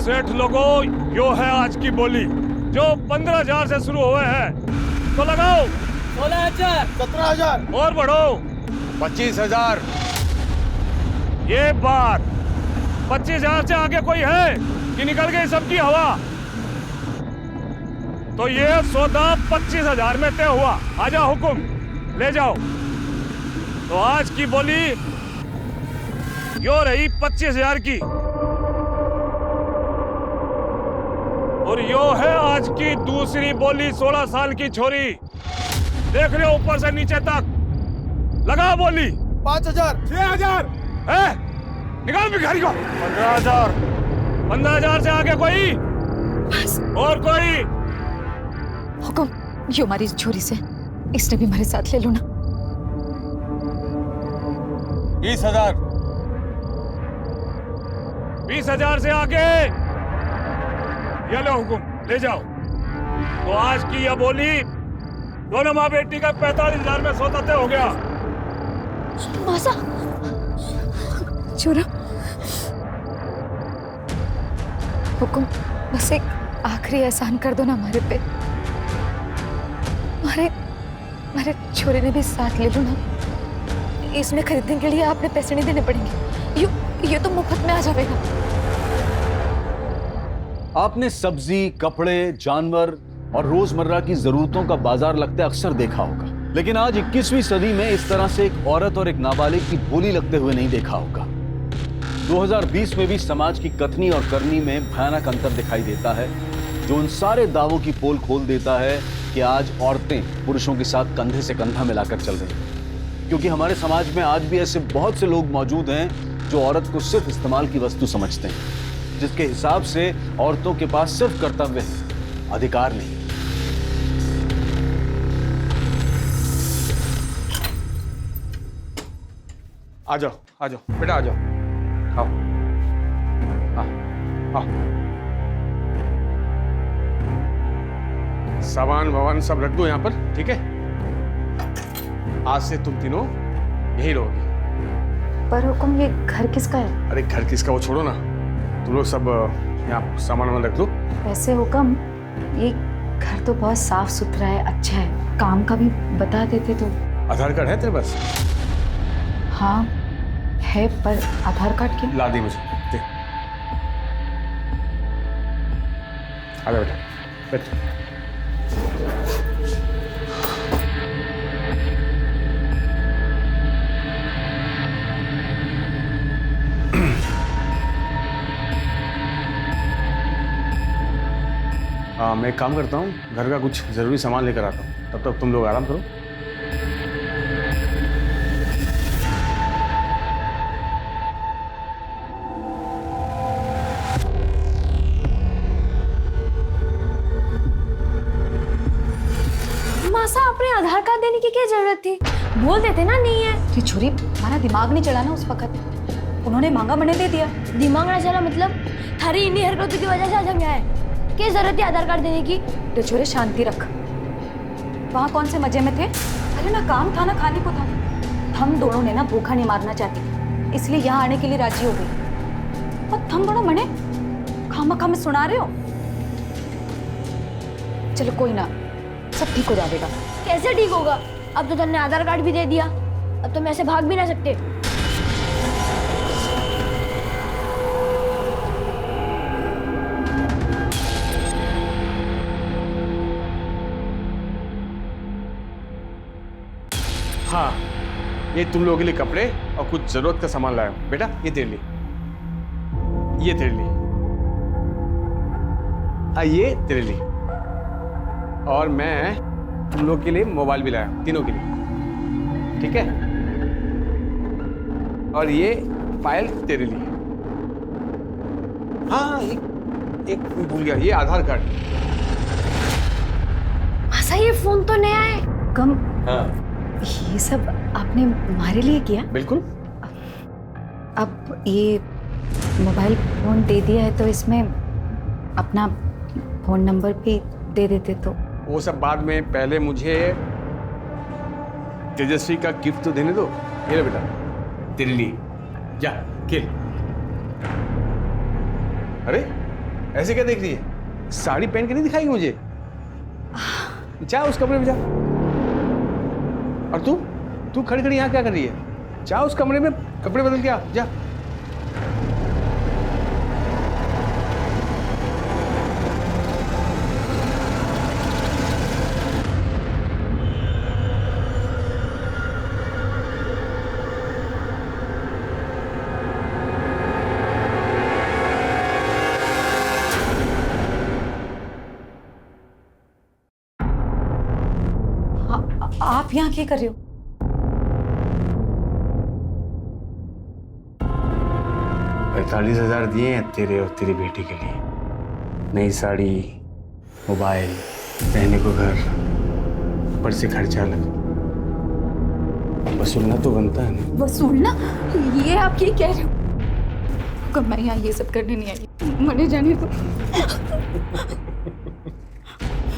सेठ लोगों, यो है आज की बोली जो 15,000 से शुरू हुए हैं। तो लगाओ 16,000, 17,000 और बढ़ो 25,000। ये बार 25,000 से आगे कोई है कि निकल गई सबकी हवा? तो ये सौदा 25,000 में तय हुआ। आजा हुकुम, ले जाओ। तो आज की बोली यो रही 25,000 की, और यो है आज की दूसरी बोली 16 साल की छोरी। देख रहे हो ऊपर से नीचे तक, लगा बोली। 5,000 6,000 है, निकाल भिखारी को। 15,000 15,000 से आगे कोई? बस और कोई? हुकुम, ये हमारी छोरी से, इसने भी हमारे साथ ले लो ना। 20,000 20,000 से आगे? ये लो हुकुम, ले जाओ। तो आज की यह बोली दोनों माँ बेटी का 45,000 में सौदा तय हो गया। मासा छोरा, हुकुम बस एक आखिरी एहसान कर दो ना हमारे पे। हमारे छोरे ने भी साथ ले लो ना। इसमें खरीदने के लिए आपने पैसे नहीं देने पड़ेंगे। ये तो मुफ्त में आ जाएगा। आपने सब्जी, कपड़े, जानवर और रोजमर्रा की जरूरतों का बाजार लगते अक्सर देखा होगा, लेकिन आज 21वीं सदी में इस तरह से एक औरत और एक नाबालिग की बोली लगते हुए नहीं देखा होगा। 2020 में भी समाज की कथनी और करनी में भयानक अंतर दिखाई देता है, जो उन सारे दावों की पोल खोल देता है कि आज औरतें पुरुषों के साथ कंधे से कंधा मिलाकर चल रही हैं। क्योंकि हमारे समाज में आज भी ऐसे बहुत से लोग मौजूद हैं जो औरत को सिर्फ इस्तेमाल की वस्तु समझते हैं, जिसके हिसाब से औरतों के पास सिर्फ कर्तव्य है, अधिकार नहीं। आ जाओ बेटा, आ जाओ, आओ, आओ। सामान वामान सब रख दो यहाँ पर, ठीक है? आज से तुम तीनों यही रहोगे। पर हुकुम, ये घर किसका है? अरे घर किसका वो छोड़ो ना, तुम लोग सब यहाँ सामान वामान रख दो। वैसे हुक्म, ये घर तो बहुत साफ सुथरा है, अच्छा है। काम का भी बता देते तो। आधार कार्ड है तेरे पास? हाँ है, पर आधार कार्ड क्यों? ला दी मुझे, दे। आ जा बेटा, बैठ। मैं एक काम करता हूँ, घर का कुछ जरूरी सामान लेकर आता हूँ, तब तक तुम लोग आराम करो। मासा, आपने आधार कार्ड देने की क्या जरूरत थी? बोल देते ना नहीं है। ये छोरी, हमारा दिमाग नहीं चला ना उस वक्त, उन्होंने मांगा मैंने दे दिया। दिमाग ना चला मतलब? थारी इन्हीं हरकतों की वजह से आज हम यहाँ आए। क्या जरूरत है आधार कार्ड देने की? तो छोरे शांति रख। वहाँ कौन से मजे में थे? अरे ना काम था ना खाने को था। हम दोनों ने ना भूखा नहीं मारना चाहती, इसलिए यहाँ आने के लिए राजी हो गई। और तुम दोनों मने खामखा में सुना रहे हो। चलो कोई ना, सब ठीक हो जाएगा। कैसे ठीक होगा? अब तो तुमने आधार कार्ड भी दे दिया, अब तो मैं ऐसे भाग भी ना सकते। हाँ, ये तुम लोगों के लिए कपड़े और कुछ जरूरत का सामान लाया हूं। बेटा ये तेरे लिए, ये तेरे लिए, ये तेरे लिए, और मैं तुम लोग के लिए मोबाइल भी लाया हूं, तीनों के लिए, ठीक है? और ये फाइल तेरे लिए। हाँ, एक भूल गया, ये आधार कार्ड। मासा, ये फोन तो नया है। कम हाँ ये सब आपने हमारे लिए किया? बिल्कुल। अब ये मोबाइल फोन दे दिया है तो इसमें अपना फोन नंबर भी दे देते तो। वो सब बाद में, पहले मुझे तेजस्वी का गिफ्ट तो देने दो। ये लो बेटा, तेरे लिए, जा खेल। अरे ऐसे क्या देख रही है? साड़ी पहन के नहीं दिखाएगी मुझे? जा उस कमरे में जा। और तू खड़ी खड़ी यहाँ क्या कर रही है? जा उस कमरे में कपड़े बदल के आ, जा। आप यहाँ क्या कर रहे हो? 45,000 दिए हैं तेरे और तेरी बेटी के लिए। नई साड़ी, मोबाइल, रहने को घर, ऊपर से खर्चा अलग। वसूलना तो बनता है ना। वसूलना? ये आप ये कह रहे हो? कब मैं यहाँ ये सब करने नहीं आई, मने जाने तो।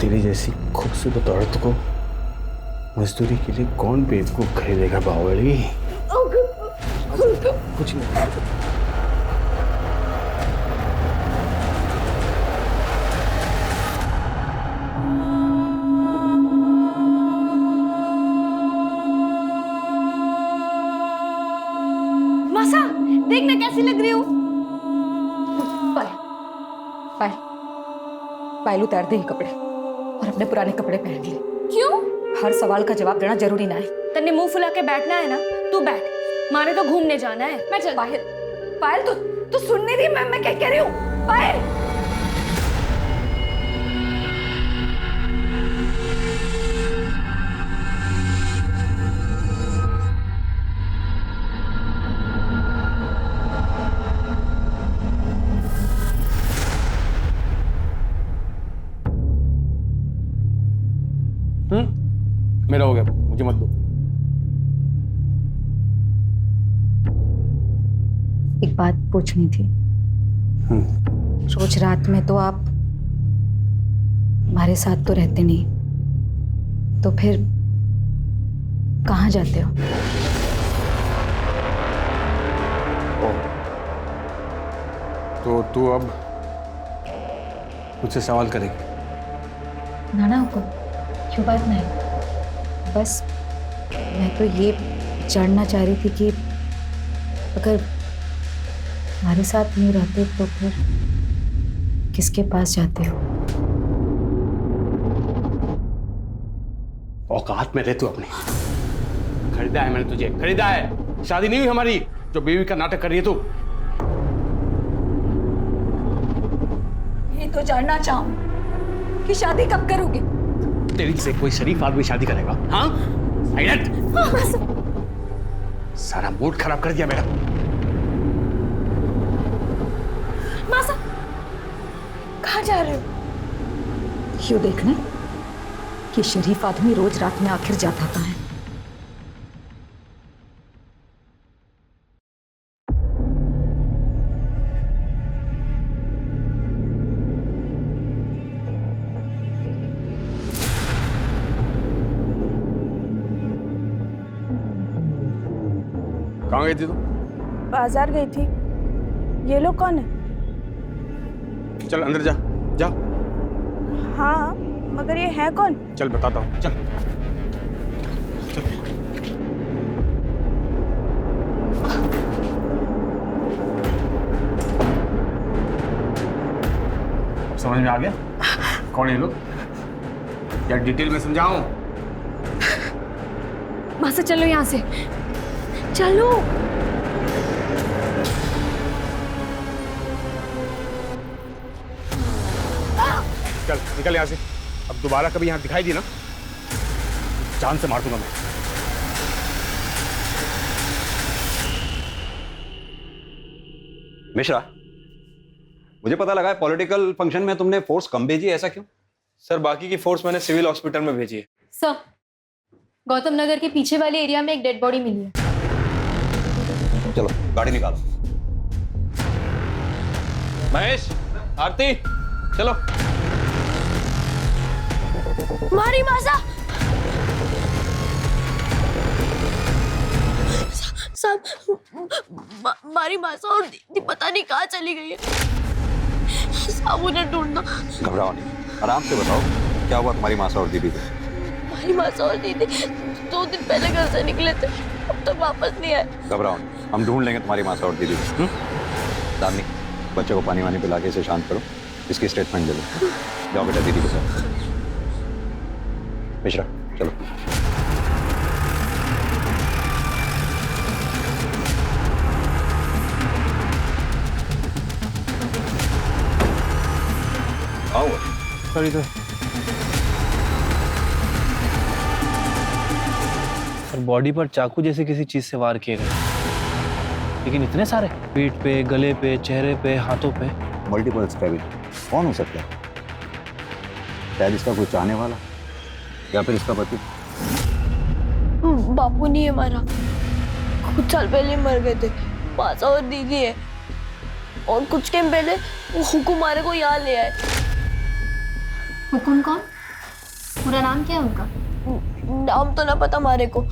तेरी जैसी खूबसूरत औरत को मजदूरी के लिए कौन बेवकूफ खरीदेगा बावली? कुछ नहीं। मासा, देखना कैसी लग रही हूँ। पायल उतार दे ये कपड़े और अपने पुराने कपड़े पहन ले। क्यों? हर सवाल का जवाब देना जरूरी ना है। तन्ने मुंह फुला के बैठना है ना, तू बैठ। माने तो घूमने जाना है, मैं चल। पायल तू सुन नहीं रही मैं क्या कह रही हूँ? पायल मेरा हो गया, मुझे मत दो। एक बात पूछनी थी। रोज रात में तो आप हमारे साथ तो रहते नहीं, तो फिर कहाँ जाते हो? तो तू अब मुझसे सवाल करेगी? ना हुकुम, क्यों बात नहीं। बस मैं तो ये जानना चाह रही थी कि अगर हमारे साथ नहीं रहते तो फिर किसके पास जाते हो? औकात में रह तू अपने। खरीदा है मैंने तुझे, खरीदा है। शादी नहीं हुई हमारी जो बीवी का नाटक कर रही है तू। ये तो जानना चाहूं कि शादी कब करोगे? तेरी से कोई शरीफ आदमी शादी करेगा? हाँ? सारा मूड खराब कर दिया मेरा। मासा, कहाँ जा रहे हो? क्यों देखने कि शरीफ आदमी रोज रात में आखिर जाता कहाँ है? कहाँ गई थी तू? बाजार गई थी। ये लोग कौन है? चल अंदर जा, जा। हाँ, मगर ये है कौन? चल बताता हूँ, चल। चल। अब समझ में आ गया कौन है ये लोग? या डिटेल में समझाऊं? मासा चलो यहाँ से, चलो। चल निकल यहाँ से। अब दोबारा कभी यहाँ दिखाई दी ना, जान से मार दूंगा मैं। मिश्रा, मुझे पता लगा है पॉलिटिकल फंक्शन में तुमने फोर्स कम भेजी है, ऐसा क्यों? सर बाकी की फोर्स मैंने सिविल हॉस्पिटल में भेजी है। सर, गौतम नगर के पीछे वाले एरिया में एक डेड बॉडी मिली है। चलो गाड़ी निकालो। महेश, आरती, चलो। मारी मासा, सब मारी मासा और दीदी पता नहीं कहाँ चली गई है। साबू ने ढूंढना। घबराओ नहीं, आराम से बताओ क्या हुआ तुम्हारी मासा और दीदी को। हमारी मासा और दीदी 2 दिन पहले घर से निकले थे, अब तक वापस नहीं आए। घबराओ नहीं, हम ढूंढ लेंगे तुम्हारी मासा और दीदी को। दामिनी, बच्चे को पानी वानी पिला के इसे शांत करो, इसकी स्टेटमेंट दे दो। जाओ बेटा दीदी के साथ। मिश्रा चलो। आओ सर इधर। सर बॉडी पर चाकू जैसे किसी चीज से वार किए गए, लेकिन इतने सारे, पीठ पे, गले पे, चेहरे पे, हाथों पे। मल्टीपल स्टैबिंग कौन हो सकता है? शायद इसका कोई चाहने वाला या फिर इसका पति। बापू नहीं है हमारा, कुछ साल पहले मर गए थे। मासा और दीदी है, और कुछ टाइम पहले वो हुकुम हमारे को यहाँ ले आए। हुकुम कौन? पूरा नाम क्या है उनका? नाम तो ना पता हमारे को,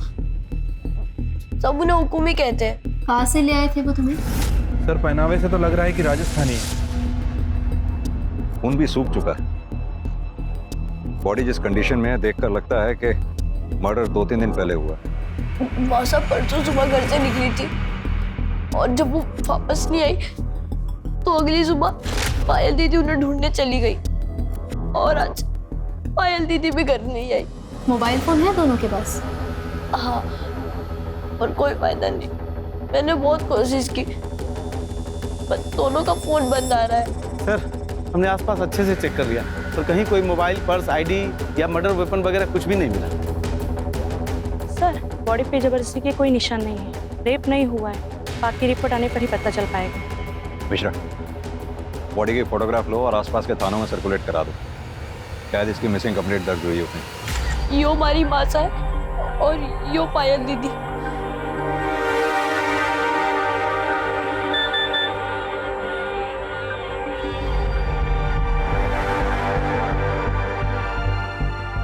सब उन्हें हुकुम ही कहते हैं। कहाँ से ले आए थे वो तुम्हें? सर पहनावे से तो लग रहा है कि राजस्थानी है। खून भी सूख चुका है, बॉडी जिस कंडीशन में है देखकर लगता है कि मर्डर 2-3 दिन पहले हुआ। मासा परसों सुबह घर से निकली थी, और जब वो वापस नहीं आई तो अगली सुबह पायल दीदी उन्हें ढूंढने चली गई, और आज पायल दीदी भी घर नहीं आई। मोबाइल फोन है दोनों के पास? हाँ, पर कोई फायदा नहीं। मैंने बहुत कोशिश की, पर दोनों का फोन बंद आ रहा है। सर हमने आसपास अच्छे से चेक कर लिया, तो कहीं कोई मोबाइल, पर्स, आईडी या मर्डर वेपन वगैरह कुछ भी नहीं मिला। सर बॉडी पे जबरदस्ती के कोई निशान नहीं है, रेप नहीं हुआ है, बाकी रिपोर्ट आने पर ही पता चल पाएगा। मिश्रा, बॉडी की फोटोग्राफ लो और आसपास के थानों में सर्कुलेट करा दो, शायद इसकी मिसिंग कंप्लेंट दर्ज हुई हो। यो हमारी मासा है और यो पायल दीदी।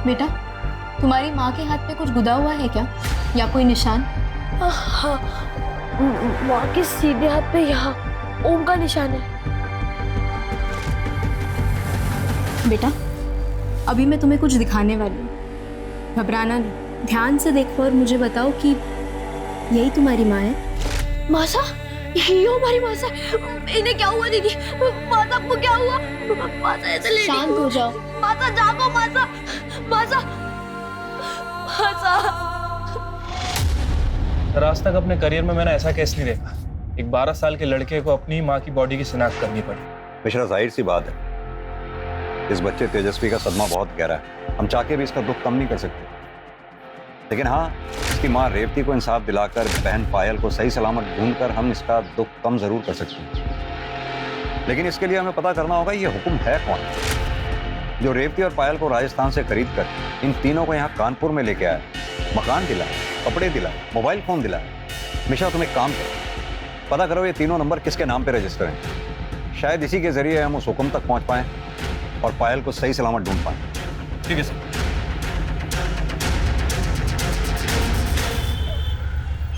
बेटा, तुम्हारी माँ के हाथ पे कुछ गुदा हुआ है क्या, या कोई निशान? हाँ, माँ के सीधे हाथ पे यहाँ ओम का निशान है। बेटा, अभी मैं तुम्हें कुछ दिखाने वाली हूँ, घबराना नहीं, ध्यान से देखो और मुझे बताओ कि यही तुम्हारी माँ है? मासा, यो हमारी मासा। इन्हें क्या हुआ दीदी? मासा को क्या हुआ? मासा ऐसे लेटी। शांत हो जाओ। मासा जागो, मासा, मासा, मासा। सर आज तक अपने करियर में मैंने ऐसा केस नहीं देखा। एक 12 साल के लड़के को अपनी माँ की बॉडी की शिनाख्त करनी पड़ी। मिश्रा, जाहिर सी बात है, इस बच्चे तेजस्वी का सदमा बहुत गहरा है, हम चाह के भी इसका दुख कम नहीं कर सकते। लेकिन हाँ, इसकी माँ रेवती को इंसाफ दिलाकर बहन पायल को सही सलामत ढूंढकर हम इसका दुख कम जरूर कर सकते हैं। लेकिन इसके लिए हमें पता करना होगा ये हुक्म है कौन, जो रेवती और पायल को राजस्थान से खरीद कर इन तीनों को यहाँ कानपुर में लेके आया, मकान दिलाया, कपड़े दिलाए, मोबाइल फोन दिलाया। मिश्रा तुम एक काम करो, पता करो ये तीनों नंबर किसके नाम पे रजिस्टर हैं। शायद इसी के जरिए हम उस हुक्म तक पहुंच पाएं और पायल को सही सलामत ढूंढ पाएं। ठीक है सर।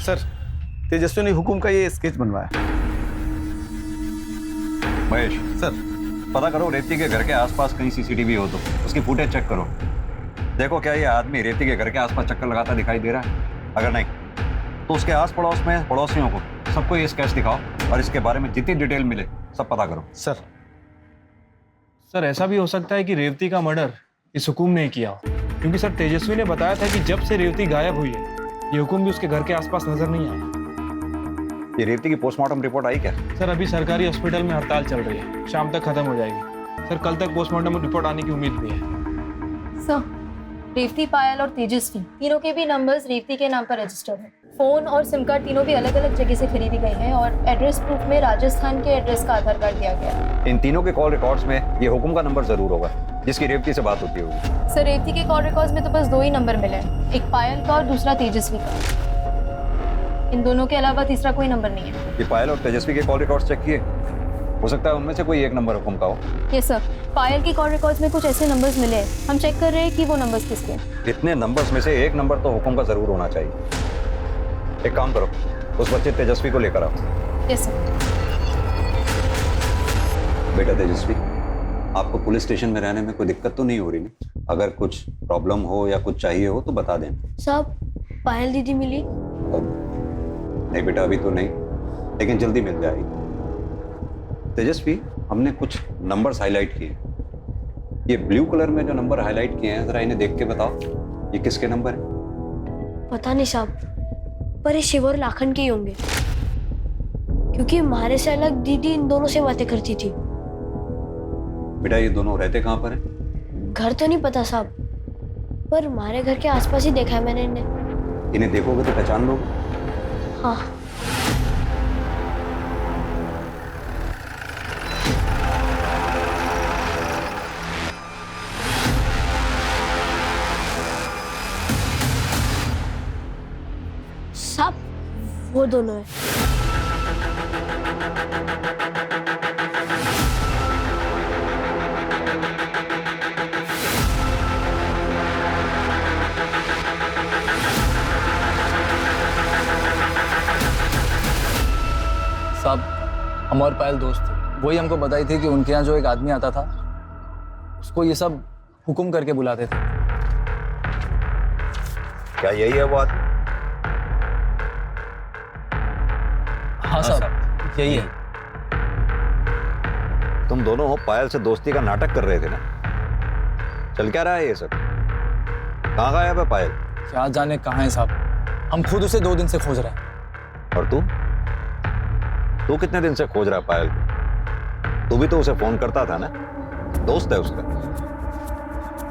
सर तेजस्वी ने हुकुम का ये स्केच बनवाया। महेश सर पता करो रेवती के घर के आसपास कहीं सीसीटीवी हो तो उसकी फुटेज चेक करो, देखो क्या ये आदमी रेवती के घर के आसपास चक्कर लगाता दिखाई दे रहा है। अगर नहीं तो उसके आस पड़ोस में पड़ोसियों को सबको ये स्केच दिखाओ और इसके बारे में जितनी डिटेल मिले सब पता करो। सर ऐसा भी हो सकता है कि रेवती का मर्डर इस हुकुम ने किया हो, क्योंकि सर तेजस्वी ने बताया था कि जब से रेवती गायब हुई है ये हुकुम भी उसके घर के आसपास नजर नहीं आया। ये रेवती की पोस्टमार्टम रिपोर्ट आई क्या? सर अभी सरकारी हॉस्पिटल में हड़ताल चल रही है, शाम तक खत्म हो जाएगी। सर कल तक पोस्टमार्टम रिपोर्ट आने की उम्मीद भी है। सर, रेवती, पायल और तेजस्वी तीनों के भी नंबर्स रेवती के नाम पर रजिस्टर्ड है। फोन और सिम कार्ड तीनों भी अलग अलग जगह से खरीदी गई हैं और एड्रेस प्रूफ में राजस्थान के एड्रेस का आधार कार्ड दिया गया है। इन तीनों के कॉल रिकॉर्ड्स में ये हुकुम का नंबर जरूर होगा जिसकी रेवती से बात होती होगी। सर रेवती के कॉल रिकॉर्ड्स में तो बस 2 ही नंबर मिले हैं, एक पायल का और दूसरा तेजस्वी का। इन दोनों के अलावा तीसरा कोई नंबर नहीं है। ये पायल और तेजस्वी के कॉल रिकॉर्ड्स चेक किए? हो सकता है उनमें से कोई एक नंबर हुकुम का हो। यस सर, पायल की कॉल रिकॉर्ड्स में कुछ ऐसे नंबर्स मिले हैं, हम चेक कर रहे हैं कि वो नंबर्स किसके हैं। इतने नंबर्स में से एक नंबर तो हुकुम का जरूर होना चाहिए। एक काम करो, उस बच्चे तेजस्वी को लेकर आओ। Yes sir. बेटा तेजस्वी, आपको पुलिस स्टेशन में रहने में कोई दिक्कत तो नहीं हो रही ना? अगर कुछ प्रॉब्लम हो या कुछ चाहिए हो तो बता देना। साहब पायल दीदी मिली? नहीं बेटा, अभी तो नहीं, लेकिन जल्दी मिल जाएगी। तेजस्वी, हमने कुछ नंबर्स हाईलाइट किए। ये ब्लू कलर में जो नंबर हाईलाइट किए हैं, जरा इन्हें देख के बताओ, ये किसके नंबर है? पता नहीं साहब, पर ये शिव और लाखन के ही होंगे, क्योंकि हमारे से अलग दीदी इन दोनों से बातें करती थी। बेटा ये दोनों रहते कहाँ पर हैं? घर तो नहीं पता साहब, पर हमारे घर के आसपास ही देखा है मैंने इन्हें। इन्हें देखोगे तो पहचान लोगे? हाँ। साहब वो दोनों है। साहब हम और पायल दोस्त थे, वही हमको बताई थी कि उनके यहाँ जो एक आदमी आता था उसको ये सब हुक्म करके बुलाते थे। क्या यही है वो आदमी? हाँ साहब यही है। तुम दोनों हो पायल से दोस्ती का नाटक कर रहे थे ना? चल क्या रहा है ये सब? कहाँ गायब है पायल? क्या जाने कहाँ है साहब, हम खुद उसे 2 दिन से खोज रहे हैं। और तू कितने दिन से खोज रहा है पायल को? तू भी तो उसे फोन करता था ना? दोस्त है उसका।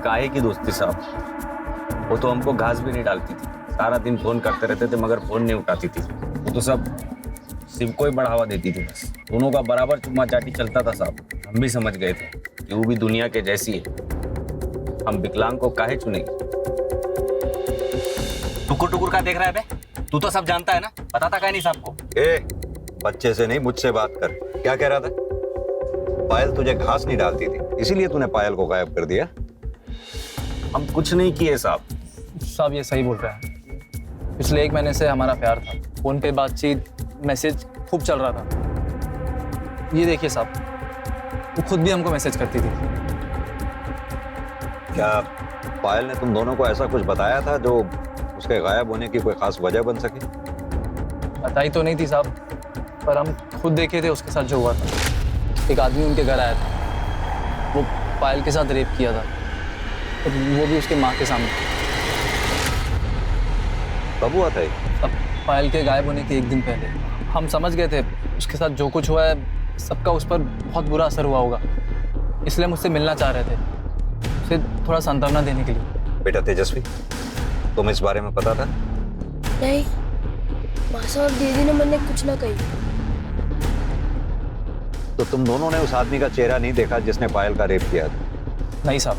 काहे की दोस्ती साहब, वो तो हमको घास भी नहीं डालती थी, सारा दिन फोन करते रहते थे मगर फोन नहीं उठाती थी। वो तो सब शिव को ही बढ़ावा देती थी, बस दोनों का बराबर चुम्मा चाटी चलता था साहब। हम भी समझ गए थे कि वो भी दुनिया के जैसी है, हम विकलांग को काहे चुनेंगे। टुकुर टुकुर का देख रहा है बे? तू तो सब जानता है ना, पता था क्या नहीं साहब को? बच्चे से नहीं मुझसे बात कर। क्या कह रहा था? पायल तुझे घास नहीं डालती थी, इसीलिए तूने पायल को गायब कर दिया? हम कुछ नहीं किए साहब। साहब ये सही बोल रहे हैं, पिछले 1 महीने से हमारा प्यार था, फोन पे बातचीत, मैसेज खूब चल रहा था। ये देखिए साहब, वो खुद भी हमको मैसेज करती थी। क्या पायल ने तुम दोनों को ऐसा कुछ बताया था जो उसके गायब होने की कोई खास वजह बन सके? बताई तो नहीं थी साहब, पर हम खुद देखे थे उसके साथ जो हुआ था। एक आदमी उनके घर आया था, वो पायल के साथ रेप किया था, तो वो भी उसके माँ के सामने। कब हुआ था ये? अब पायल के गायब होने के 1 दिन पहले। हम समझ गए थे उसके साथ जो कुछ हुआ है सबका उस पर बहुत बुरा असर हुआ होगा, इसलिए मुझसे मिलना चाह रहे थे, उसे थोड़ा सांत्वना देने के लिए। बेटा तेजस्वी, तुम इस बारे में पता था? नहीं, मासा और दीदी ने मैंने कुछ ना कही। तो तुम दोनों ने उस आदमी का चेहरा नहीं देखा जिसने पायल का रेप किया था? नहीं साहब।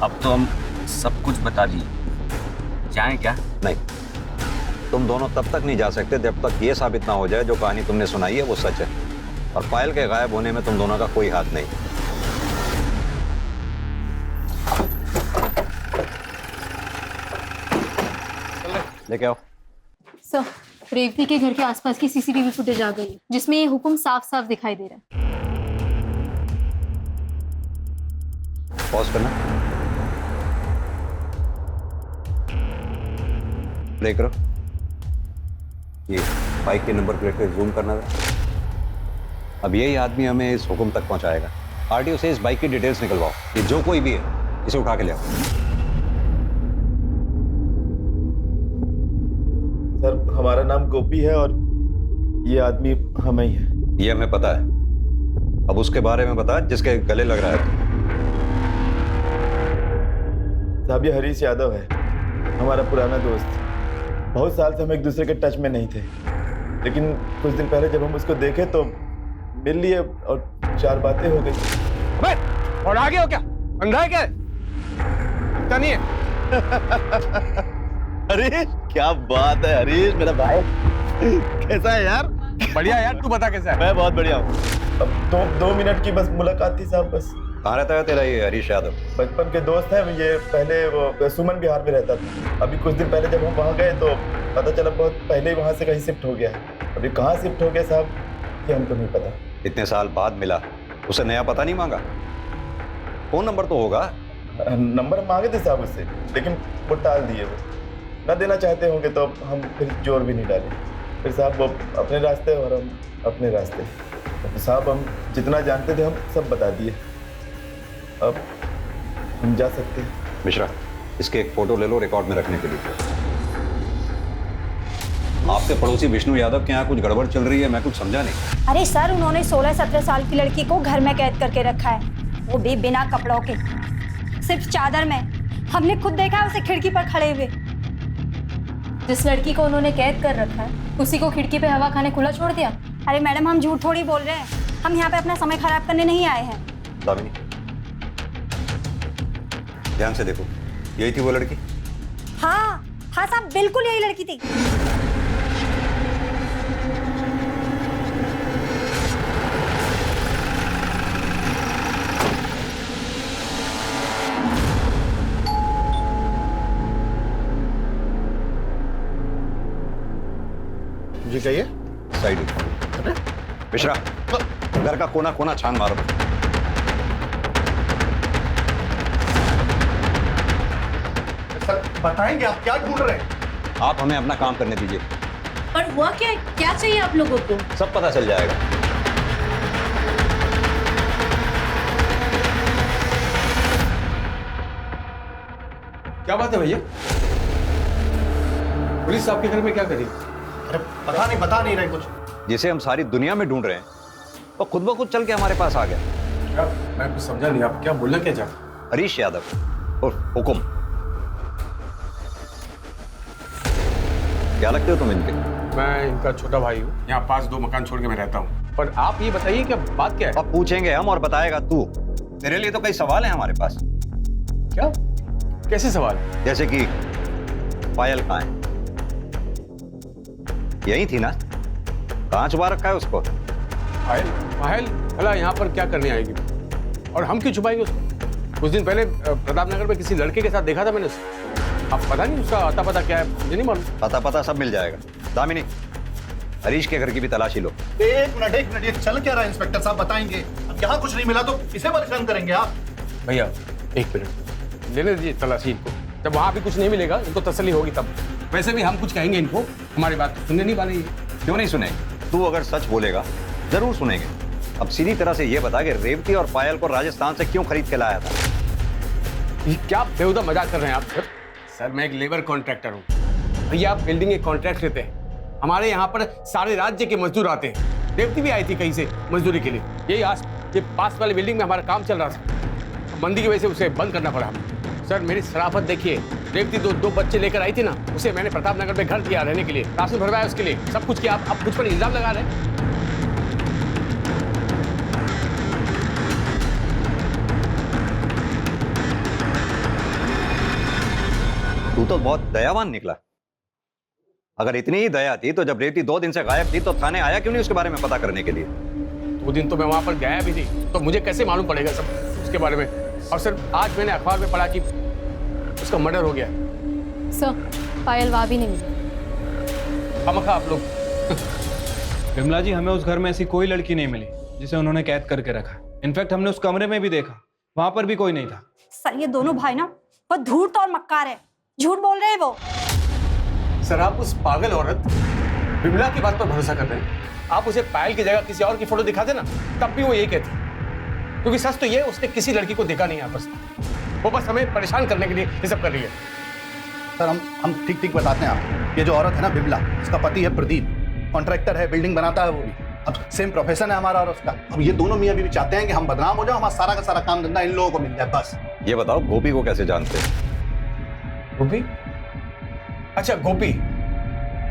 अब तो हम सब कुछ बता दिए, जाएं क्या? नहीं, तुम दोनों तब तक नहीं जा सकते जब तक ये साबित ना हो जाए जो कहानी तुमने सुनाई है वो सच है, और पायल के गायब होने में तुम दोनों का कोई हाथ नहीं। लेके आओ। सर, रेवती के घर के आसपास की सीसीटीवी फुटेज आ गई, जिसमें ये हुक्म साफ साफ दिखाई दे रहा है। पॉज करना, प्ले करो। ये बाइक के नंबर प्लेट पे जूम करना था। अब यही आदमी हमें इस हुक्म तक पहुंचाएगा। आरटीओ से इस बाइक की डिटेल्स निकलवाओ, ये जो कोई भी है इसे उठा के ले आओ। सर हमारा नाम गोपी है और ये आदमी हमें ही है। ये हमें पता है, अब उसके बारे में बता जिसके गले लग रहा है। साहब ये हरीश यादव है, हमारा पुराना दोस्त। बहुत साल से हम एक दूसरे के टच में नहीं थे, लेकिन कुछ दिन पहले जब हम उसको देखे तो मिल लिए और 4 बातें हो गई। अबे और आगे हो क्या? अंधा है क्या? इतना नहीं है। हरीश क्या बात है हरीश मेरा भाई, कैसा है यार? बढ़िया यार, तू बता कैसा है? मैं बहुत बढ़िया हूँ। अब 2 मिनट की बस मुलाकात थी साहब, बस। कहाँ रहता है तेरा ये हरीश यादव? बचपन के दोस्त हैं। ये पहले वो सुमन विहार में रहता था। अभी कुछ दिन पहले जब हम वहाँ गए तो पता चला बहुत पहले ही वहाँ से कहीं शिफ्ट हो गया है। अभी कहाँ शिफ्ट हो गया साहब ये हमको नहीं पता। इतने साल बाद मिला उसे नया पता नहीं मांगा? फोन नंबर तो होगा। नंबर मांगे थे साहब उससे, लेकिन वो टाल दिए। वो ना देना चाहते होंगे तो हम फिर जोर भी नहीं डाले। फिर साहब वो अपने रास्ते और हम अपने रास्ते। तो साहब हम जितना जानते थे हम सब बता दिए। अब हम जा सकते हैं। मिश्रा, इसके एक फोटो ले लो रिकॉर्ड में रखने के लिए। आपके पड़ोसी विष्णु यादव के यहाँ कुछ गड़बड़ चल रही है, मैं कुछ समझा नहीं। अरे सर, उन्होंने 16-17 साल की लड़की को घर में कैद करके रखा है, वो भी बिना कपड़ों के, सिर्फ चादर में। हमने खुद देखा है उसे खिड़की पर खड़े हुए। जिस लड़की को उन्होंने कैद कर रखा है उसी को खिड़की पे हवा खाने खुला छोड़ दिया। अरे मैडम, हम झूठ थोड़ी बोल रहे हैं, हम यहाँ पे अपना समय खराब करने नहीं आए हैं। दामिनी, ध्यान से देखो, यही थी वो लड़की? हाँ हाँ साहब, बिल्कुल यही लड़की थी। जी कहिए। साइड मिश्रा, घर का कोना कोना छान मारो। सर बताएंगे आप क्या ढूंढ रहे हैं? आप हमें अपना काम करने दीजिए। पर हुआ क्या? क्या चाहिए आप लोगों को? सब पता चल जाएगा। क्या बात है भैया? पुलिस आपके घर में क्या करी? अरे बता नहीं रहे कुछ। जिसे हम सारी दुनिया में ढूंढ रहे हैं वो खुद ब खुद चल के हमारे पास आ गया। क्या? मैं कुछ समझा नहीं, आप क्या बोलना क्या चाहते? हरीश यादव और हुकुम। क्या लगते हो तुम इनके? मैं इनका छोटा भाई हूँ, यहाँ पास 2 मकान छोड़ के मैं रहता हूँ। पर आप ये बताइए कि बात क्या है? अब पूछेंगे हम और बताएगा तू। तेरे लिए तो कई सवाल हैं हमारे पास। क्या? कैसे सवाल? जैसे कि पायल कहाँ है? यही थी ना? कहाँ छुपा रखा है उसको? पायल? पायल भला यहाँ पर क्या करने आएगी? और हम क्यों छुपाएंगे उसको? कुछ दिन पहले प्रताप नगर में किसी लड़के के साथ देखा था मैंने उसको। अब पता नहीं उसका अता पता क्या है, मुझे नहीं मालूम। पता सब मिल जाएगा। दामिनी, हरीश के घर की भी तलाशी लो। एक मिनट, ये चल क्या रहा है इंस्पेक्टर साहब? बताएंगे। अब यहाँ कुछ नहीं मिला तो इसे परेशान करेंगे आप? भैया 1 मिनट लेने दीजिए तलाशी इनको। जब वहाँ भी कुछ नहीं मिलेगा इनको तसल्ली होगी तब। वैसे भी हम कुछ कहेंगे इनको, हमारी बात सुनने नहीं वाली। क्यों नहीं सुनेंगे? तू अगर सच बोलेगा जरूर सुनेंगे। अब सीधी तरह से ये बता कि रेवती और पायल को राजस्थान से क्यों खरीद के लाया था? ये क्या बेहुदा मजाक कर रहे हैं आप? सर मैं एक लेबर कॉन्ट्रैक्टर हूँ भैया। आप बिल्डिंग के कॉन्ट्रैक्ट लेते हैं, हमारे यहाँ पर सारे राज्य के मजदूर आते हैं। रेवती भी आई थी कहीं से मजदूरी के लिए। ये पास वाली बिल्डिंग में हमारा काम चल रहा था, मंदी की वजह से उसे बंद करना पड़ा। सर मेरी शराफत देखिए, रेवती दो बच्चे लेकर आई थी ना, उसे मैंने प्रताप नगर में घर दिया रहने के लिए, राशन भरवाया उसके लिए, सब कुछ किया। आप मुझ पर इल्जाम लगा रहे हैं। तू तो बहुत दयावान निकला। अगर इतनी ही दया थी तो जब रेवती 2 दिन से गायब थी तो थाने आया क्यों नहीं उसके बारे में पता करने के लिए? 2 दिन तो मैं वहां पर गया भी थी, तो मुझे कैसे मालूम पड़ेगा सब उसके बारे में? और सर आज मैंने अखबार में पढ़ा कि उसका मर्डर हो गया। सर पायल वहाँ भी नहीं मिली। खामखा आप लोग। विमला जी, हमें उस घर में ऐसी कोई लड़की नहीं मिली जिसे उन्होंने कैद करके रखा। इनफैक्ट हमने उस कमरे में भी देखा, वहां पर भी कोई नहीं था। सर ये दोनों भाई ना बहुत धूर्त और मक्कार है, झूठ बोल रहे हैं वो। सर आप उस पागल औरत विमला की बात पर भरोसा कर रहे हैं? आप उसे पायल की जगह किसी और की फोटो दिखा देना, तब भी वो यही कहती। क्योंकि सच तो ये उसने किसी लड़की को देखा नहीं आपस में। वो बस हमें परेशान करने के लिए ये सब कर रही है। सर हम ठीक बताते हैं आप। ये जो औरत है ना विमला, उसका पति है प्रदीप, कॉन्ट्रैक्टर है, बिल्डिंग बनाता है वो भी। अब सेम प्रोफेशन है हमारा और उसका। अब ये दोनों मियां बीवी चाहते हैं कि हम बदनाम हो जाओ, हमारा सारा का सारा काम धंधा इन लोगों को मिल जाए बस। ये बताओ गोपी को कैसे जानते? गोपी? अच्छा गोपी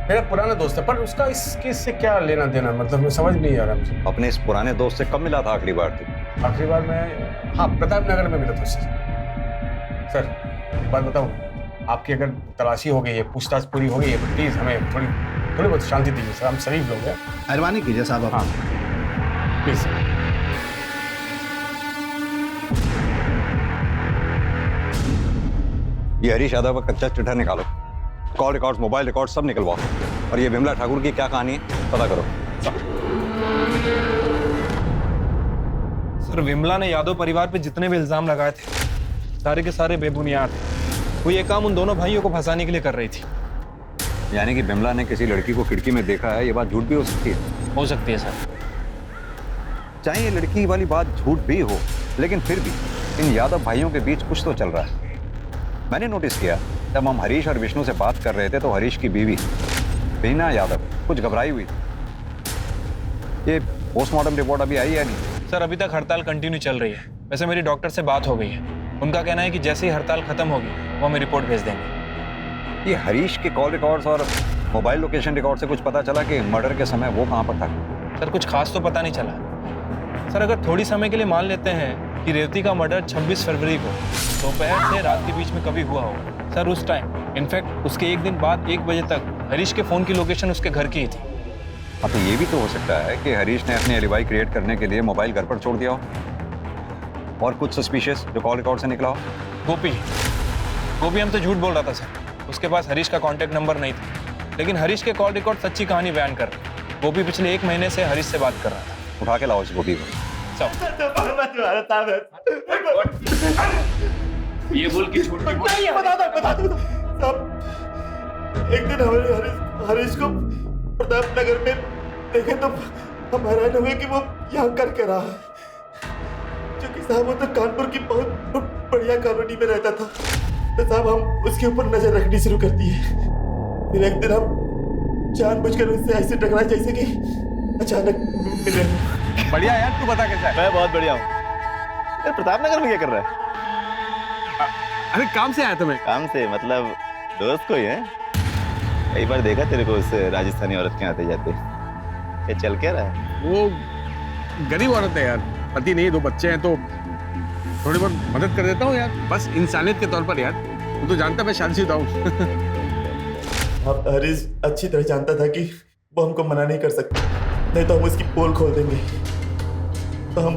मेरा पुराना दोस्त है, पर उसका इस केस से क्या लेना देना? मतलब मैं समझ नहीं आ रहा मुझे। अपने इस पुराने दोस्त से कब मिला था आखिरी बार तू? आखिरी बार मैं प्रताप नगर में मिला था उससे। सर एक बात बताऊं, आपकी अगर तलाशी हो गई है, पूछताछ पूरी हो गई है, तो प्लीज हमें थोड़ी बहुत शांति दीजिए सर। हम शरीफ लोग हैं। मेहरबानी कीजिए साहब आप। हाँ प्लीज। ये हरीश यादव का कच्चा चिट्ठा निकालो, कॉल रिकॉर्ड्स, मोबाइल रिकॉर्ड्स सब निकलवाओ, और ये विमला ठाकुर की क्या कहानी है पता करो। सर विमला ने यादव परिवार पे जितने भी इल्जाम लगाए थे सारे के सारे बेबुनियाद थे। वो ये काम उन दोनों भाइयों को फंसाने के लिए कर रही थी। यानी कि बिमला ने किसी लड़की को खिड़की में देखा है, ये बात झूठ भी हो सकती है? हो सकती है सर। चाहे ये लड़की वाली बात झूठ भी हो, लेकिन फिर भी इन यादव भाइयों के बीच कुछ तो चल रहा है। मैंने नोटिस किया जब हम हरीश और विष्णु से बात कर रहे थे तो हरीश की बीवी बीना यादव कुछ घबराई हुई थी। ये पोस्टमार्टम रिपोर्ट अभी आई है नहीं? सर अभी तक हड़ताल कंटिन्यू चल रही है। वैसे मेरी डॉक्टर से बात हो गई है, उनका कहना है कि जैसे ही हड़ताल खत्म होगी वो हमें रिपोर्ट भेज देंगे। ये हरीश के कॉल रिकॉर्ड्स और मोबाइल लोकेशन रिकॉर्ड से कुछ पता चला कि मर्डर के समय वो कहाँ पर था? सर कुछ खास तो पता नहीं चला। सर अगर थोड़ी समय के लिए मान लेते हैं कि रेवती का मर्डर 26 फरवरी को दोपहर से रात के बीच में कभी हुआ होगा सर, उस टाइम इनफैक्ट उसके एक दिन बाद 1 बजे तक हरीश के फ़ोन की लोकेशन उसके घर की ही थी। हाँ, तो ये भी तो हो सकता है कि हरीश ने अपनी एलिबाई क्रिएट करने के लिए मोबाइल घर पर छोड़ दिया हो और कुछ सस्पिशियस जो कॉल रिकॉर्ड से निकला हो। गोपी हम तो झूठ बोल रहा था सर, उसके पास हरीश का कॉन्टैक्ट नंबर नहीं था, लेकिन हरीश के कॉल रिकॉर्ड सच्ची कहानी बयान कर रहे। गोपी पिछले 1 महीने से हरीश से बात कर रहा था। उठा के लाओ इस गोपी को। ये बोल के छोड़ के बता दो साहब। एक दिन हमारे हरीश को प्रताप नगर में देखे तो हम हैरान हुए कि वो यहाँ कर के रहा है, क्योंकि साहब वो तो कानपुर की बहुत बढ़िया कॉलोनी में रहता था। तो साहब हम उसके ऊपर नजर रखनी शुरू कर दी है। फिर एक दिन हम जानबूझकर उससे ऐसे टकराए जैसे कि अचानक मिले। बढ़िया यार, तू बता कैसा है? मैं बहुत बढ़िया हूँ। प्रताप नगर में क्या कर रहा है? अरे काम से आया था मैं। काम से मतलब दोस्त को ही है? कई बार देखा तेरे को उस राजस्थानी औरत के आते जाते। ये चल क्या रहा है? वो गरीब औरत है यार, पति नहीं, 2 बच्चे हैं, तो थोड़ी बहुत मदद कर देता हूँ यार, बस इंसानियत के तौर पर यार। तू तो जानता मैं शादीशुदा हूँ। अब हरीश अच्छी तरह जानता था कि वो हमको मना नहीं कर सकता, नहीं तो हम उसकी पोल खोल देंगे। तो हम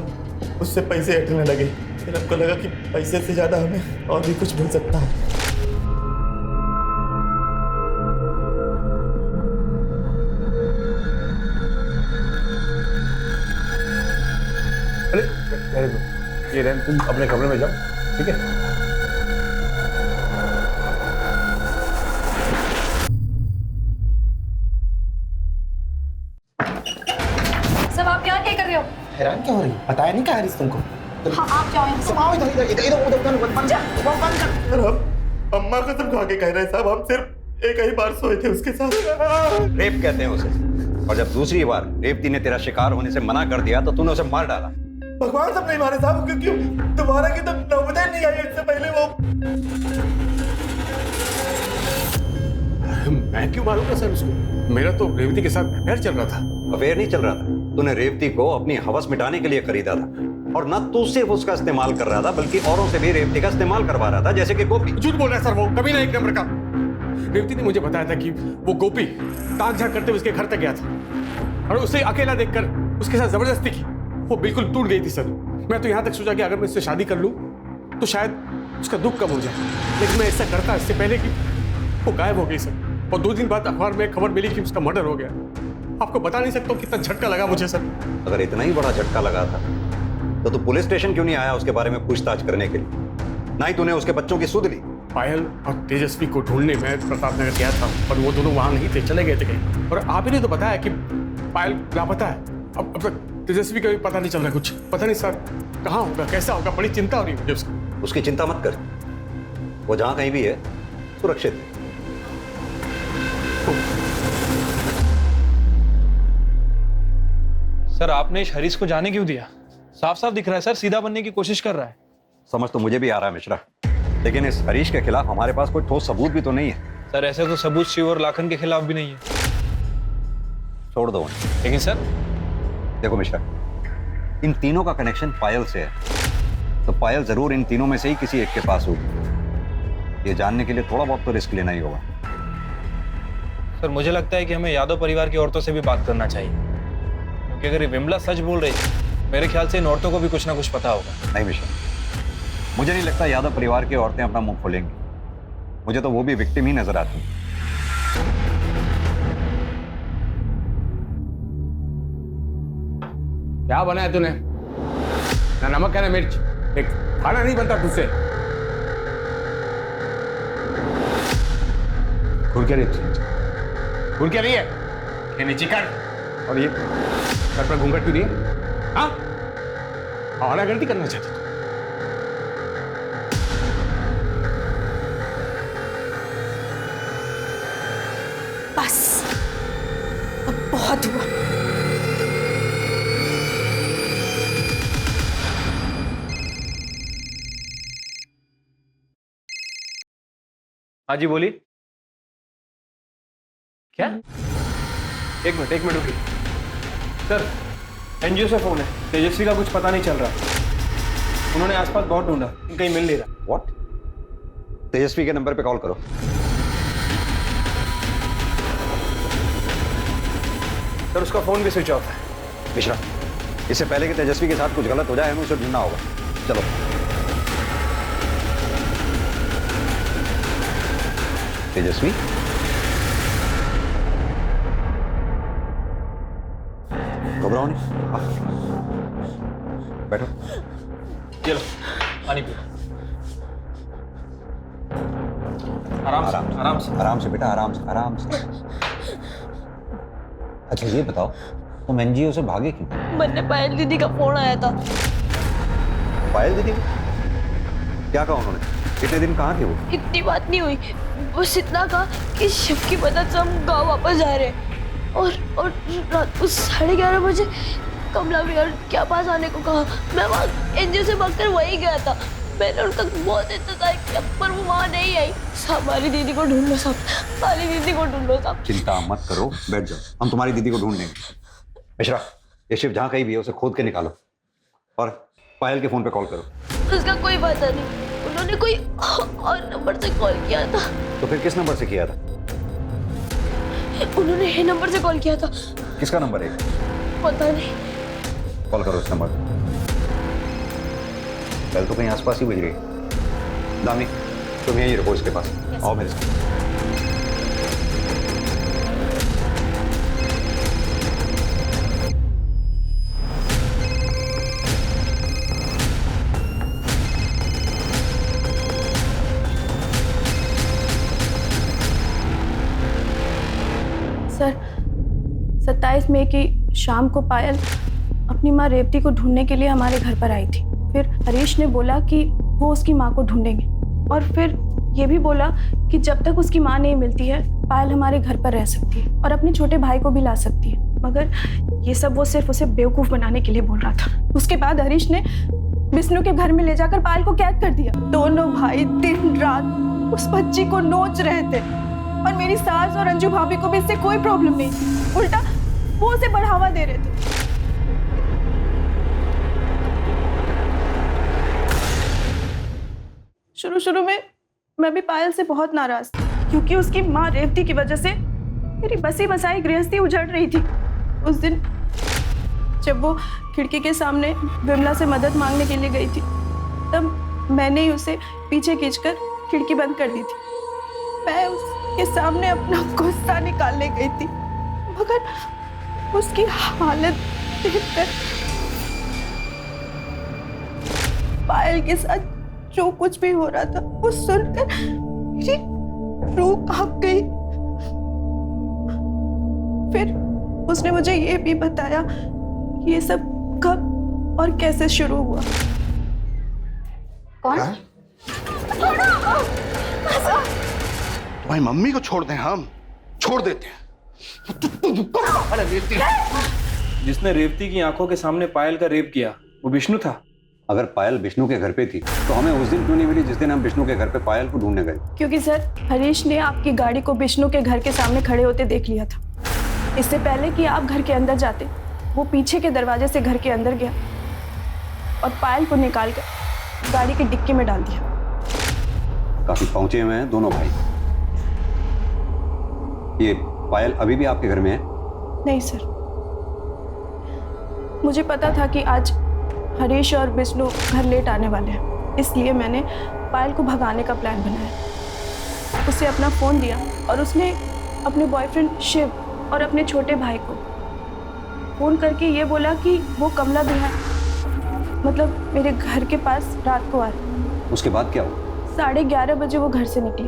उससे पैसे हटने लगे। फिर हमको लगा कि पैसे से ज्यादा हमें और भी कुछ मिल सकता है। अरे रहने दो, ये रहने, तुम अपने कमरे में जाओ, ठीक है? सब आप यहाँ क्या कर रहे हो? हैरान क्यों हो रही? बताया नहीं क्या हरीश तुमको? हाँ आप जाओ यहाँ से। तुम आओ इधर इधर इधर इधर उधर बंद कर। हम अम्मा कसम खा के कह रहे हैं साहब, हम सिर्फ एक ही बार सोए थे उसके साथ। रेप कहते हैं उसे, और जब दूसरी बार रेवती ने तेरा शिकार होने से मना कर दिया तो तूने उसे मार डाला। भगवान सब नहीं मारे साहब, क्योंकि दोबारा की तो नौबत नहीं आई। इससे पहले वो मैं क्यों मारूंगा सर उसको? मेरा तो रेवती के साथ अफेयर चल रहा था। अफेयर नहीं चल रहा था, तूने रेवती को अपनी हवस मिटाने के लिए खरीदा था, और न तू सिर्फ उसका इस्तेमाल कर रहा था बल्कि औरों से भी रेवती का इस्तेमाल करवा रहा था, जैसे कि गोपी। झूठ बोल रहा है सर, वो कभी ना एक नंबर का। रेवती ने मुझे बताया था कि वो गोपी ताक झाक करते हुए उसके घर तक गया था और उसे अकेला देखकर उसके साथ जबरदस्ती की। वो बिल्कुल टूट गई थी सर। मैं तो यहाँ तक सोचा कि अगर मैं इससे शादी कर लूँ तो शायद उसका दुख कम हो जाए, लेकिन मैं ऐसा करता इससे पहले कि वो गायब हो गई सर। और 2 दिन बाद अखबार में खबर मिली कि उसका मर्डर हो गया। आपको बता नहीं सकता कितना झटका लगा मुझे सर। अगर इतना ही बड़ा झटका लगा था तो तू पुलिस स्टेशन क्यों नहीं आया उसके बारे में पूछताछ करने के लिए? ना ही तूने उसके बच्चों की सुध ली। पायल और तेजस्वी को ढूंढने में प्रताप नगर गया था, पर वो दोनों वहां नहीं थे, चले गए थे कहीं। और आप ही ने तो बताया कि पायल लापता है। अब तक तेजस्वी का भी पता नहीं चल रहा, कुछ पता नहीं सर कहाँ होगा, कैसा होगा। बड़ी चिंता हो रही है मुझे उसकी। उसकी चिंता मत कर, वो जहां कहीं भी है सुरक्षित है। सर आपने इस हरीश को जाने क्यों दिया? साफ साफ दिख रहा है सर सीधा बनने की कोशिश कर रहा है। समझ तो मुझे भी आ रहा है मिश्रा, लेकिन इस हरीश के खिलाफ हमारे पास कोई ठोस सबूत भी तो नहीं है। सर ऐसे तो सबूत शिव और लाखन के खिलाफ भी नहीं है। छोड़ दो उन्हें। लेकिन सर देखो मिश्रा, इन तीनों का कनेक्शन पायल से है, तो पायल जरूर इन तीनों में से ही किसी एक के पास होगी। ये जानने के लिए थोड़ा बहुत तो रिस्क लेना ही होगा। सर मुझे लगता है कि हमें यादव परिवार की औरतों से भी बात करना चाहिए, क्योंकि अगर ये विमला सच बोल रही है मेरे ख्याल से इन औरतों को भी कुछ ना कुछ पता होगा। नहीं मिश्रा, मुझे नहीं लगता यादव परिवार की औरतें अपना मुंह खोलेंगी। मुझे तो वो भी विक्टिम ही नजर आती है। क्या बनाया तूने? ना नमक है ना मिर्च, एक खाना नहीं बनता तुझसे। घूर क्या रही है? घूर क्या रही है? ये नीचे कर। और ये सर पर घूंघट क्यों नहीं है? हाँ, और गलती करना चाहती तू? बस अब बहुत हुआ। हाँ जी बोलिए। क्या? एक मिनट रुकिए। सर एनजीओ से फोन है, तेजस्वी का कुछ पता नहीं चल रहा। उन्होंने आसपास बहुत ढूंढा, कहीं मिल नहीं रहा। व्हाट? तेजस्वी के नंबर पे कॉल करो। सर उसका फोन भी स्विच ऑफ है। मिश्रा, इससे पहले कि तेजस्वी के साथ कुछ गलत हो जाए हमें उसे ढूंढना होगा। चलो। तेजस्वी, घबराओ नहीं, बैठो। चलो पानी पियो। आराम से बेटा, आराम से। अच्छा ये बताओ, तुम एनजीओ से भागे क्यों? मैंने पायल दीदी का फोन आया था। पायल दीदी? क्या कहा उन्होंने? कितने दिन कहाँ थे वो? इतनी बात नहीं हुई, बस इतना कहा कि शिव की मदद से हम गाँव वापस जा रहे हैं। और रात को 11:30 बजे कमला विहार के पास आने को कहा। मैं वहाँ एनजीओ से भागकर वहीं गया था। मैंने उनका बहुत इंतजार किया पर वो वहाँ नहीं आई। हमारी दीदी को ढूंढ लो सब, हमारी दीदी को ढूंढ लो सब। चिंता मत करो, बैठ जाओ, हम तुम्हारी दीदी को ढूंढ लेंगे। मिश्रा, ये शिव जहाँ कहीं भी है उसे खोद के निकालो और पायल के फोन पे कॉल करो। उसका कोई पता नहीं, उन्होंने कोई और नंबर से कॉल किया था। तो फिर किस नंबर से किया था? उन्होंने ये नंबर से कॉल किया था। किसका नंबर है? पता नहीं। कॉल करो इस नंबर पर। कल तो कहीं आसपास ही बज रही। दामी, तुम यहीं रखो इसके पास। आओ मेरे साथ। सर 27 मई की शाम को पायल अपनी माँ रेवती को ढूंढने के लिए हमारे घर पर आई थी। फिर हरीश ने बोला कि वो उसकी माँ को ढूंढेंगे और फिर ये भी बोला कि जब तक उसकी माँ नहीं मिलती है पायल हमारे घर पर रह सकती है और अपने छोटे भाई को भी ला सकती है। मगर ये सब वो सिर्फ उसे बेवकूफ़ बनाने के लिए बोल रहा था। उसके बाद हरीश ने विष्णु के घर में ले जाकर पायल को कैद कर दिया। दोनों भाई दिन रात उस बच्ची को नोच रहे थे और मेरी सास और अंजू भाभी को भी इससे कोई प्रॉब्लम नहीं थी। उल्टा वो उसे बढ़ावा दे रहे थे। शुरू में मैं भी पायल से बहुत नाराज थी क्योंकि उसकी माँ रेवती की वजह से मेरी बसी बसाई गृहस्थी उजड़ रही थी। उस दिन जब वो खिड़की के सामने विमला से मदद मांगने के लिए गई थी तब मैंने ही उसे पीछे खींचकर खिड़की बंद कर दी थी। मैं उसके सामने अपना गुस्सा निकालने गई थी मगर उसकी हालत देखकर पायल के साथ जो कुछ भी हो रहा था वो सुनकर मेरी रूह कांप गई। फिर उसने मुझे ये भी बताया कि ये सब कब और कैसे शुरू हुआ। कौन? तुम्हारी मम्मी को छोड़ दें, हम छोड़ देते हैं। जिसने रेवती की आंखों के सामने पायल का रेप किया वो विष्णु था। अगर पायल विष्णु के घर पे थी तो हमें उस दिन क्यों नहीं मिली जिस दिन हम विष्णु के घर पे पायल को ढूंढने गए? क्योंकि सर हरीश ने आपकी गाड़ी को विष्णु के घर के सामने खड़े होते देख लिया था। इससे पहले कि आप घर के अंदर जाते वो पीछे के दरवाजे से घर के अंदर गया और पायल को निकालकर गाड़ी की डिक्की में डाल दिया। काफी पहुंचे हुए हैं दोनों भाई। ये पायल अभी भी आपके घर में है? नहीं सर, मुझे पता था कि आज हरीश और विष्णु घर लेट आने वाले हैं, इसलिए मैंने पायल को भगाने का प्लान बनाया। उसे अपना फ़ोन दिया और उसने अपने बॉयफ्रेंड शिव और अपने छोटे भाई को फ़ोन करके ये बोला कि वो कमला विहार मतलब मेरे घर के पास रात को आ रहे। उसके बाद क्या हुआ? 11:30 बजे वो घर से निकली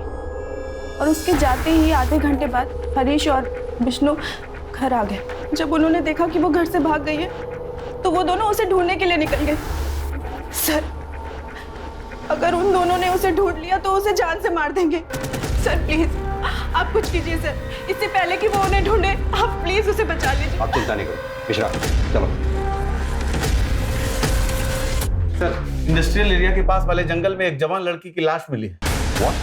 और उसके जाते ही आधे घंटे बाद हरीश और विष्णु घर आ गए। जब उन्होंने देखा कि वो घर से भाग गई है तो वो दोनों उसे ढूंढने के लिए निकल गए। सर, अगर उन दोनों ने उसे ढूंढ लिया तो उसे जान से मार देंगे। सर प्लीज आप कुछ कीजिए सर, इससे पहले कि वो उन्हें ढूंढे, आप प्लीज उसे बचा लीजिए। आप चिंता नहीं करो मिश्रा, चलो। सर, इंडस्ट्रियल एरिया के पास वाले जंगल में एक जवान लड़की की लाश मिली है। What?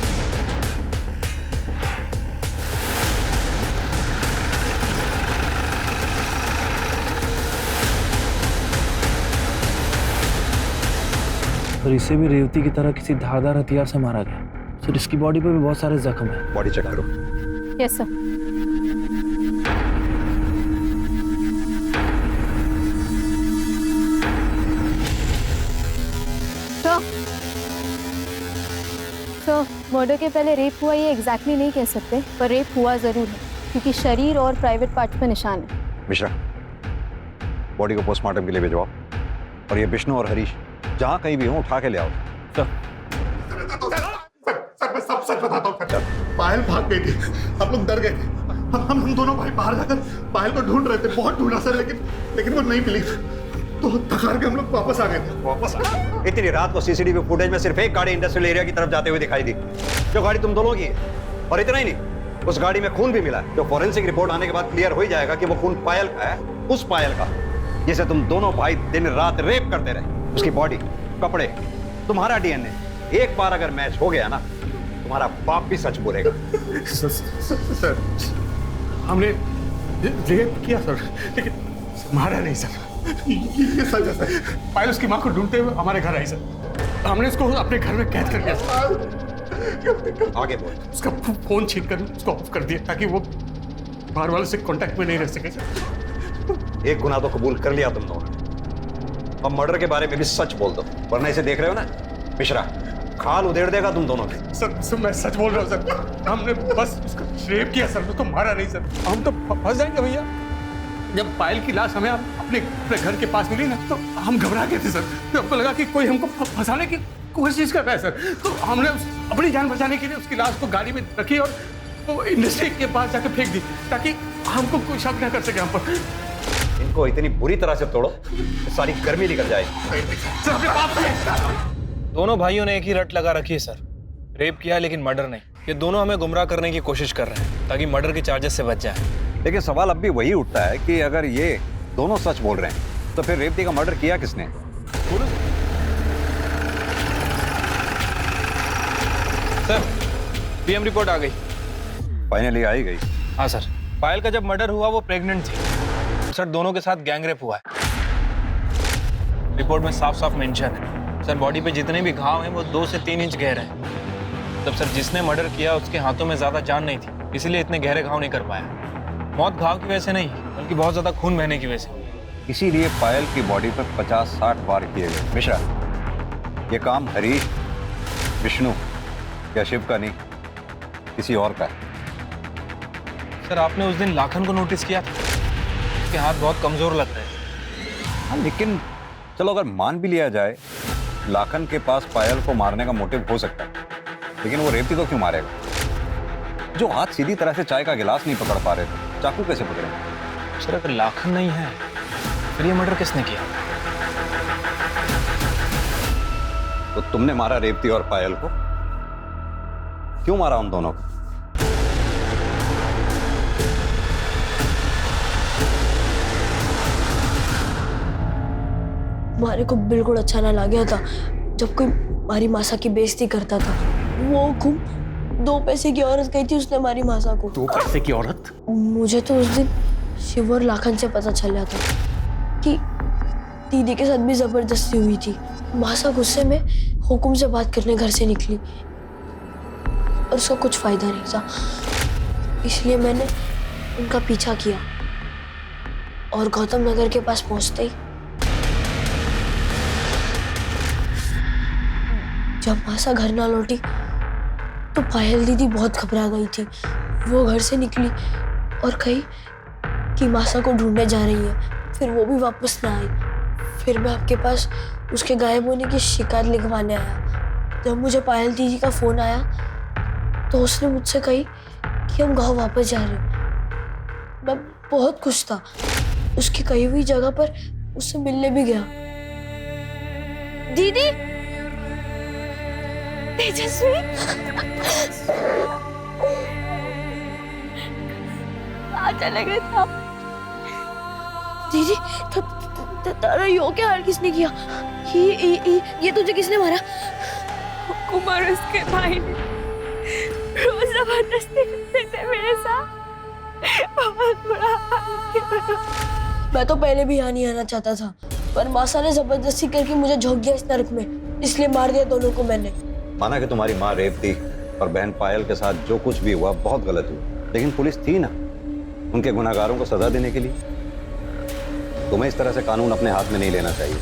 और इसे भी रेवती की तरह किसी धारदार हथियार से मारा गया। सर इसकी बॉडी पे भी बहुत सारे जख्म है। बॉडी चेक करो। Yes sir. सर मर्डर के पहले रेप हुआ ये एग्जैक्टली नहीं कह सकते, पर रेप हुआ जरूर है क्योंकि शरीर और प्राइवेट पार्ट पे निशान है। मिश्रा, बॉडी को पोस्टमार्टम के लिए भिजवाओ और ये विष्णु और हरीश जहां कहीं भी हो उठा के ले आओ। सर मैं सब सच बताता हूँ। पायल भाग गई थी, हम लोग डर गए थे। हम दोनों भाई बाहर जाकर पायल को ढूंढ रहे थे, बहुत ढूंढा सर, लेकिन वो नहीं मिली। तो थकार के हम लोग वापस आ गए थे। वापस आ गए? इतनी रात को सीसीटीवी फुटेज में सिर्फ एक गाड़ी इंडस्ट्रियल एरिया की तरफ जाते हुए दिखाई दी, जो गाड़ी तुम दोनों की है। और इतना ही नहीं, उस गाड़ी में खून भी मिला है, जो फॉरेंसिक रिपोर्ट आने के बाद क्लियर हो ही जाएगा कि वो खून पायल का है, उस पायल का जिसे तुम दोनों भाई दिन रात रेप करते रहे। उसकी बॉडी, कपड़े, तुम्हारा डीएनए एक बार अगर मैच हो गया ना, तुम्हारा बाप भी सच बोलेगा। सर, हमने रेप किया सर, लेकिन मारा नहीं सर। ये सच है सर। पायल उसकी माँ को ढूंढते हुए हमारे घर आई सर। हमने उसको अपने घर में कैद कर लिया सर। आगे बोल। उसका फोन छीन कर उसको ऑफ कर दिया ताकि वो बाहर वालों से कांटेक्ट में नहीं रह सके सर। एक गुनाह तो कबूल कर लिया तुम दोनों। अब मर्डर के बारे में भी सच बोल दो, वरना इसे देख रहे हो ना मिश्रा, खाल उधेड़ देगा तुम दोनों के। सर मैं सच बोल रहा हूँ सर। हमने बस उसको रेप किया सर, उसको मारा नहीं सर। हम तो फंस जाएंगे भैया। जब पायल की लाश हमें अपने घर के पास मिली ना, तो हम घबरा गए थे सर। तो हमको लगा कि कोई हमको फंसाने की कोशिश कर रहा है सर। तो हमने अपनी जान बचाने के लिए उसकी लाश को गाड़ी में रखी और वो इंडस्ट्री के पास जाकर फेंक दी, ताकि हमको कोई शक न कर सके हम पर। इनको इतनी बुरी तरह से तोड़ो कि सारी गर्मी निकल जाए। दोनों भाइयों ने एक ही रट लगा रखी है सर, रेप किया लेकिन मर्डर नहीं। ये दोनों हमें गुमराह करने की कोशिश कर रहे हैं ताकि मर्डर के चार्जेस से बच जाए। लेकिन सवाल अब भी वही उठता है कि अगर ये दोनों सच बोल रहे हैं तो फिर रेवती का मर्डर किया किसने? सर पीएम रिपोर्ट आ गई। फाइनली आई गई? हाँ सर, पायल का जब मर्डर हुआ वो प्रेग्नेंट थी सर। दोनों के साथ गैंग रेप हुआ है। रिपोर्ट में साफ साफ मेंशन है सर, बॉडी पे जितने भी घाव हैं वो 2 से 3 इंच गहरे हैं। तब सर जिसने मर्डर किया उसके हाथों में ज्यादा जान नहीं थी, इसीलिए इतने गहरे घाव नहीं कर पाया। मौत घाव की वजह से नहीं, बल्कि बहुत ज्यादा खून बहने की वजह से। इसीलिए पायल की बॉडी पर 50-60 वार किए गए। मिश्रा, ये काम हरीश, विष्णु या शिव का नहीं, किसी और का है। सर आपने उस दिन लाखन को नोटिस किया था, उसके हाथ बहुत कमजोर लग रहे हैं। हाँ, लेकिन चलो अगर मान भी लिया जाए लाखन के पास पायल को मारने का मोटिव हो सकता है, लेकिन वो रेवती को क्यों मारेगा? जो हाथ सीधी तरह से चाय का गिलास नहीं पकड़ पा रहे थे, चाकू कैसे पकड़े? सर अगर लाखन नहीं है फिर ये मर्डर किसने किया? तो तुमने मारा रेवती और पायल को? क्यों मारा उन दोनों को? हमारे को बिल्कुल अच्छा ना लगा था जब कोई हमारी मासा की बेइज्जती करता था। वो घूम 2 पैसे की औरत गई थी, उसने हमारी मासा को। 2 पैसे की औरत? मुझे तो उस दिन शिव और लाखन से पता चल गया था कि दीदी के साथ भी जबरदस्ती हुई थी। मासा गुस्से में हुकुम से बात करने घर से निकली और उसका कुछ फायदा नहीं था, इसलिए मैंने उनका पीछा किया और गौतम नगर के पास पहुंचते ही जब मासा घर ना लौटी तो पायल दीदी बहुत घबरा गई थी। वो घर से निकली और कही कि मासा को ढूंढने जा रही है, फिर वो भी वापस ना आई। फिर मैं आपके पास उसके गायब होने की शिकायत लिखवाने आया। जब मुझे पायल दीदी का फोन आया तो उसने मुझसे कही कि हम गाँव वापस जा रहे हैं। मैं बहुत खुश था, उसकी कही हुई जगह पर उससे मिलने भी गया। दीदी, तेजस्वी, कहाँ चले गए थे आप? दीदी, तारा यो क्या हाल किसने किया? ये तुझे किसने मारा? कुमार उसके भाई ने रोज जबरदस्ती करते थे मेरे साथ, बहुत बुरा हाल किया। मैं तो पहले भी यहाँ नहीं आना चाहता था, पर मासा ने जबरदस्ती करके मुझे झोंक दिया इस नरक में, इसलिए मार दिया दोनों को मैंने। माना कि तुम्हारी माँ रेवती और बहन पायल के साथ जो कुछ भी हुआ बहुत गलत हुआ, लेकिन पुलिस थी ना उनके गुनाहगारों को सजा देने के लिए। तुम्हें इस तरह से कानून अपने हाथ में नहीं लेना चाहिए।